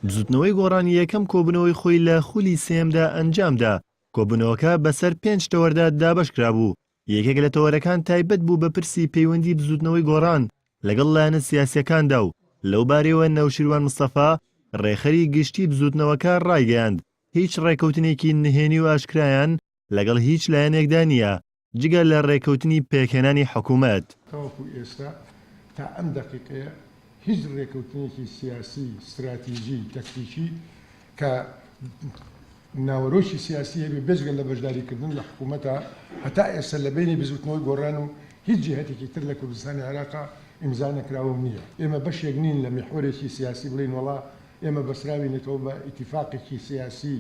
بزوتنەوەی گۆڕانی یەکەم کۆبوونەوەی خۆی لە خولی سێمدا ئەنجامدا. کۆبوونەوەکە بەسەر 5 تەوەردا دابەشکرا بوو. یەکێک لە تەوەرەکان تایبەت بوو بە پرسی پەیوەندی بزوتنەوەی گۆڕان لەگەڵ لایەنە سیاسیەکاندا و لەو بارەوە نەوشیروان مستەفا ڕێخەری گشتی بزوتنەوەکە ڕایگەیاند هیچ ڕێکەوتنێکی نهێنی و ئاشکرایان لەگەڵ هیچ لایەنێکدا نییە جگە لە ڕێکەوتنی پێکهێنانی حکوومەت. تەواکو ئێستا تا ئەم دەقیقەیە هیچ ڕێکەوتنێکی سیاسی استراتیژی تەکتیکی کە ناوەڕۆکی سیاسی هەبێ بێجگە لە بەشداریکردن لە حکوومەتە هەتا ئێستا لە بینی بزوتنەوەی گۆڕان و هیچ جهەتێکی تر لە کوردستانی عێراقا ئیمزا نەکراوە نییە. ئێمە بەشێک نین لە میحۆرێکی سیاسی بڵین وەڵا ئێمە بەسراوینێتەوە بە ئیتیفاقێکی سیاسی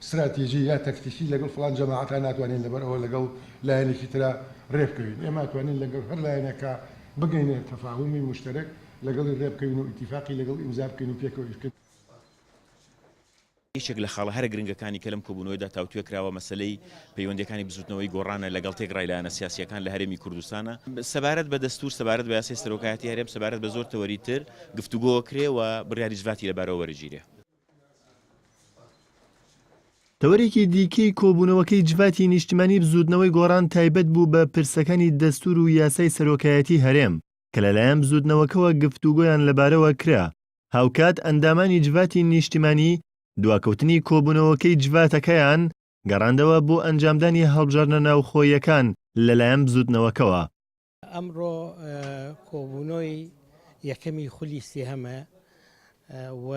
استراتیژی یا تەکتیکی لەگەڵ فڵان جەماعەتان ناتوانین لەبەرەوە لەگەڵ لایەنێکی ترا ڕێبکەوین. ئێمە توانین لەگەڵ هەر لایەنەکە بگەینە تەفاهومی مشترک لەگەڵی ڕێبکەوین و ئیتیفاقی لەگەڵ ئیمزا بکەین و پێکەوەشکرد. هیچێک لە خاڵە هەرە گرنگەکانی کە لەم کۆبوونەوەیدا تاوتوێ کراوە مەسلەی پەیوەندیەکانی بزوتنەوەی گۆڕانە لەگەڵ تێکڕای لایەنە سیاسیەکان لە هەرێمی کوردستانە سەبارەت بە دەستور سەبارەت بە یاسای سەرۆکایەتی هەرێم سەبارەت بە زۆر تەوەری تر گفتوگۆ کرێ و بڕیاری جڤاتی لەبارەوە وەرەگیرێ. تەوەرێکی دیکەی کۆبوونەوەکەی جڤاتی نیشتیمانی بزوتنەوەی گۆڕان تایبەت بوو بە پرسەکانی دەستور و یاسای سەرۆکایەتی هەرێم کە لەلایەن بزوتنەوەکەوە گفتوگۆیان لەبارەوە کرا. هاوکات ئەندامانی جڤاتی نیشتیمانی دواکەوتنی کۆبوونەوەکەی جڤاتەکەیان گەڕاندەوە بۆ ئەنجامدانی هەڵبژاردنە ناوخۆییەکان لەلایەن بزوتنەوەکەوە. ئەمڕۆ کۆبوونەوەی یەکەمی خولی سێهەمە و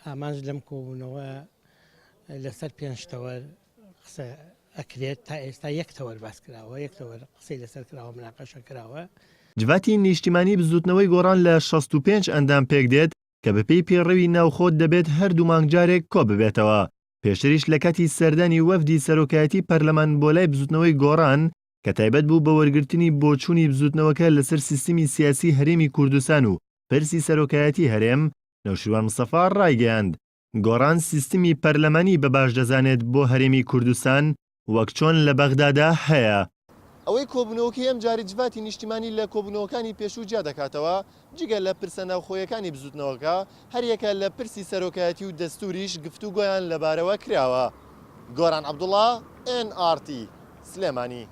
ئامانج لەم کۆبوونەوە لەسەر 5 تەوەر قسە ئەکرێت تا ئێستا 1 تەوەر باس کراوە 1 تەوەر قسەی لەسەر کراوە مناقەشە کراوە. جڤاتی نیشتیمانی بزوتنەوەی گۆڕان لە 65 ئەندام پێک دێت کە بەپێی پێڕەوی ناوخۆت دەبێت هەردوو مانگجارێک کۆ ببێتەوە. پێشتریش لە کاتی سەردانی وەفدی سەرۆکایەتی پەرلەمان بۆ لای بزوتنەوەی گۆڕان کە تایبەت بوو بە وەرگرتنی بۆچوونی بزوتنەوەکە لەسەر سیستمی سیاسی هەرێمی کوردستان و پرسی سەرۆکایەتی هەرێم نەوشیروان مستەفا ڕایگەیاند گۆڕان سیستمی پەرلەمانی بەباش دەزانێت بۆ هەرێمی کوردستان وەک چۆن لە بەغدادا هەیە. ئەوەی کۆبوونەوەکەی ئەم جاری جڤاتی نیشتیمانی لە کۆبوونەوەکانی پێشوو جیا دەکاتەوە جگە لە پرسە ناوخۆیەکانی بزوتنەوەکە هەریەکە لە پرسی سەرۆکایەتی و دەستوریش گفتوگۆیان لەبارەوە کراوە. گۆران عەبدوڵڵا NRT سلێمانی.